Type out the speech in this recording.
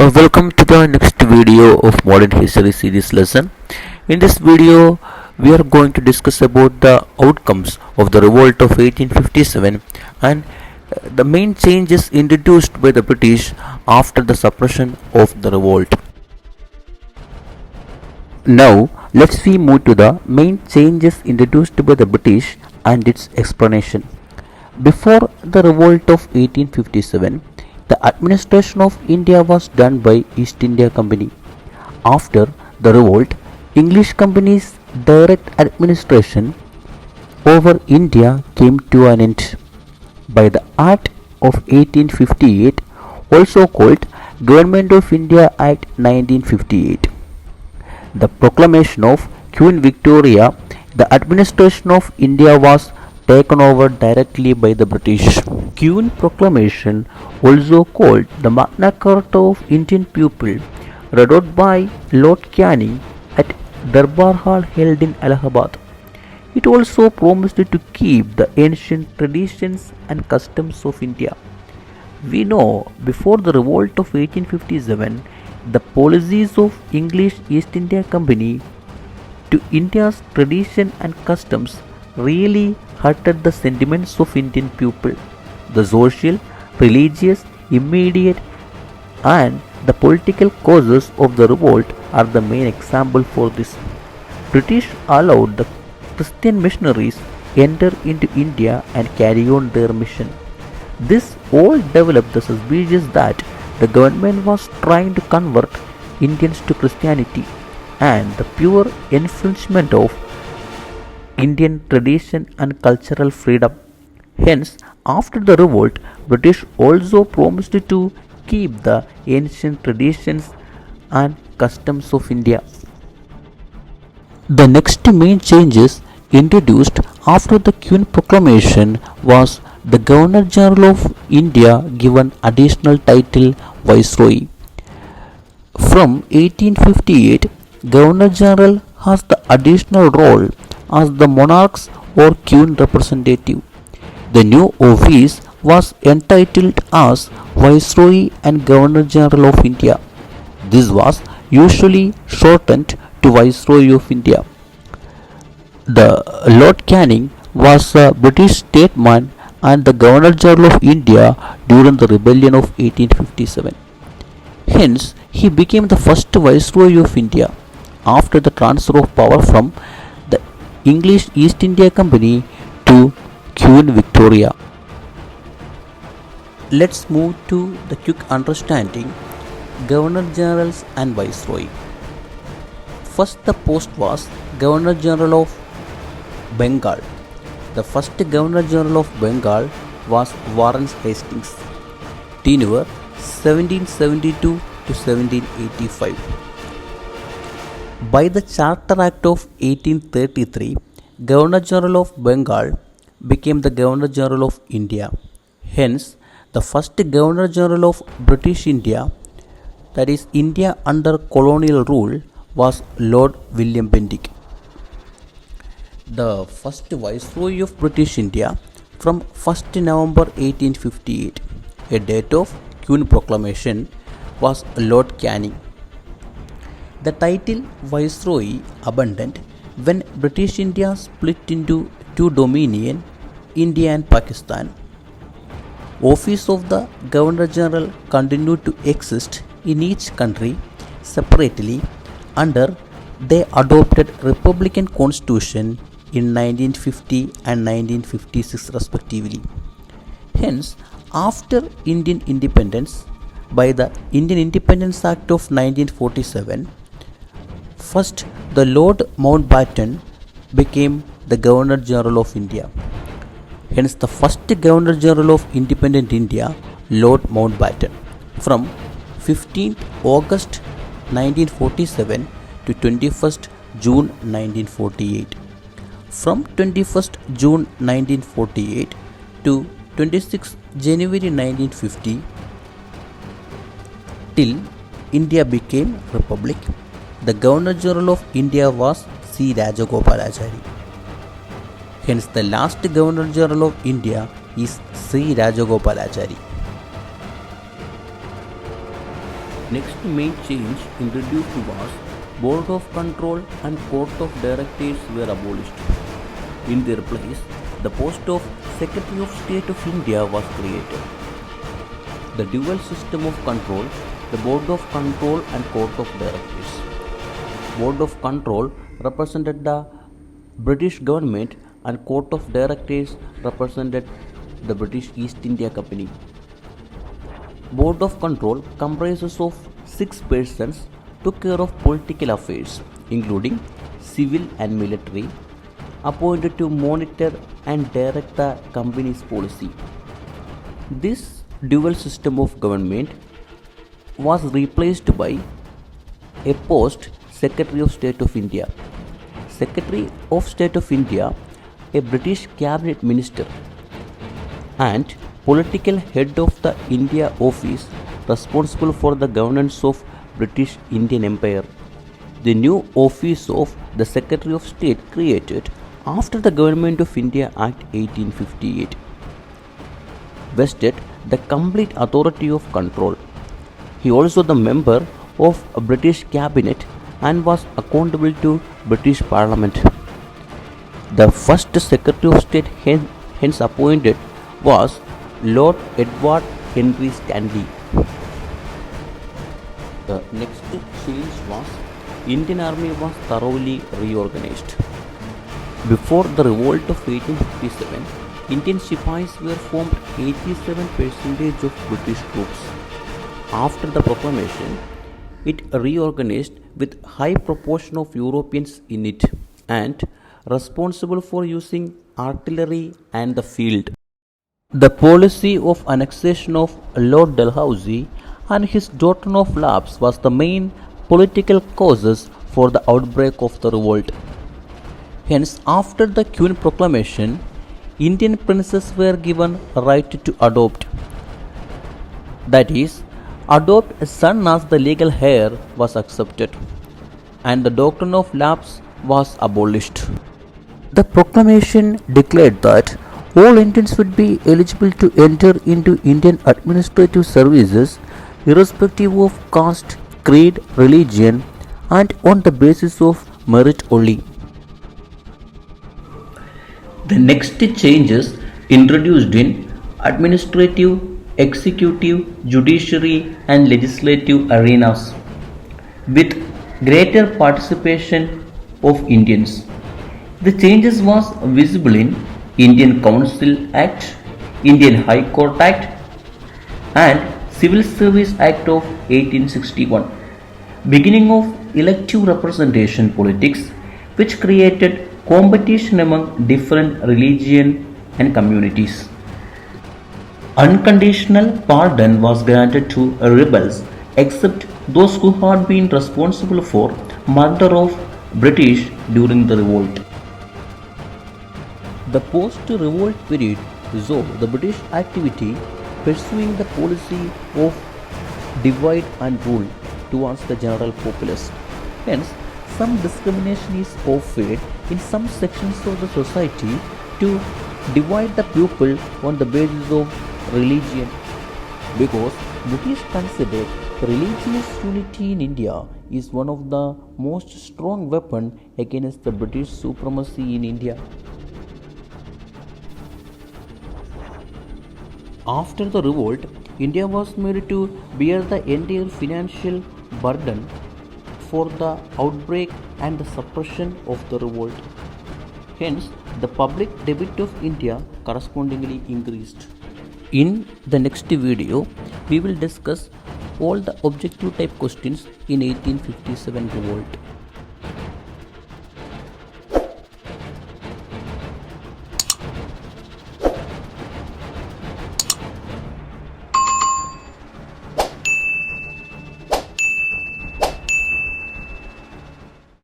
Welcome to the next video of Modern History series lesson. In this video, we are going to discuss about the outcomes of the revolt of 1857 and the main changes introduced by the British after the suppression of the revolt. Now, let's we move to the main changes introduced by the British and its explanation. Before the revolt of 1857, the administration of India was done by East India Company. After the revolt, English Company's direct administration over India came to an end by the Act of 1858, also called Government of India Act 1958. The proclamation of Queen Victoria, the administration of India was taken over directly by the British. Queen Proclamation, also called the Magna Carta of Indian people, read out by Lord Canning at Darbar Hall held in Allahabad. It also promised to keep the ancient traditions and customs of India. We know before the revolt of 1857, the policies of English East India Company to India's tradition and customs really hurted the sentiments of Indian people. The social, religious, immediate and the political causes of the revolt are the main example for this. British allowed the Christian missionaries enter into India and carry on their mission. This all developed the suspicion that the government was trying to convert Indians to Christianity and the pure infringement of Indian tradition and cultural freedom. Hence, after the revolt, British also promised to keep the ancient traditions and customs of India. The next main changes introduced after the Queen Proclamation was the Governor General of India given additional title Viceroy. From 1858, Governor General has the additional role as the monarch's or Queen representative. The new office was entitled as Viceroy and Governor General of India. This was usually shortened to Viceroy of India. The Lord Canning was a British statesman and the Governor General of India during the rebellion of 1857. Hence, he became the first Viceroy of India after the transfer of power from the English East India Company to Queen Victoria. Let's move to the quick understanding Governor Generals and Viceroy. First, the post was Governor General of Bengal. The first Governor General of Bengal was Warren Hastings. Tenure 1772 to 1785. By the Charter Act of 1833, Governor General of Bengal became the Governor General of India. Hence, the first Governor General of British India, that is India under colonial rule, was Lord William Bentinck. The first Viceroy of British India from 1st November 1858, a date of Queen Proclamation, was Lord Canning. The title Viceroy abandoned when British India split into two dominions, India and Pakistan. Office of the Governor General continued to exist in each country separately under their adopted Republican Constitution in 1950 and 1956 respectively. Hence, after Indian independence, by the Indian Independence Act of 1947, first the Lord Mountbatten became the Governor General of India. Hence, the first Governor General of independent India, Lord Mountbatten, from 15th August 1947 to 21st June 1948. From 21st June 1948 to 26th January 1950 till India became Republic, the Governor General of India was C. Rajagopalachari. Hence, the last Governor General of India is C. Rajagopalachari. Next main change introduced was Board of Control and Court of Directors were abolished. In their place, the post of Secretary of State of India was created. The dual system of control, the Board of Control and Court of Directors. Board of Control represented the British government and Court of Directors represented the British East India Company. Board of Control comprises of 6 persons took care of political affairs, including civil and military, appointed to monitor and direct the company's policy. This dual system of government was replaced by a post Secretary of State of India. Secretary of State of India, a British cabinet minister and political head of the India office responsible for the governance of British Indian Empire. The new office of the Secretary of State created after the Government of India Act 1858 vested the complete authority of control. He also the member of a British cabinet and was accountable to British Parliament. The first Secretary of State hence appointed was Lord Edward Henry Stanley. The next change was Indian Army was thoroughly reorganized. Before the revolt of 1857, Indian Sipahis were formed 87% of British troops. After the Proclamation, it reorganized with high proportion of Europeans in it and responsible for using artillery and the field. The policy of annexation of Lord Dalhousie and his doctrine of lapse was the main political causes for the outbreak of the revolt. Hence, after the Queen Proclamation, Indian princes were given a right to adopt. That is, adopt a son as the legal heir was accepted, and the doctrine of lapse was abolished. The proclamation declared that all Indians would be eligible to enter into Indian administrative services irrespective of caste, creed, religion, and on the basis of merit only. The next changes introduced in administrative, executive, judiciary, and legislative arenas with greater participation of Indians. The changes was visible in Indian Council Act, Indian High Court Act, and Civil Service Act of 1861, beginning of elective representation politics, which created competition among different religions and communities. Unconditional pardon was granted to rebels except those who had been responsible for murder of British during the revolt. The post-revolt period saw the British activity pursuing the policy of divide and rule towards the general populace. Hence, some discrimination is offered in some sections of the society to divide the people on the basis of religion, because British considered religious unity in India is one of the most strong weapon against the British supremacy in India. After the revolt, India was made to bear the entire financial burden for the outbreak and the suppression of the revolt. Hence, the public debt of India correspondingly increased. In the next video, we will discuss all the objective type questions in 1857 revolt.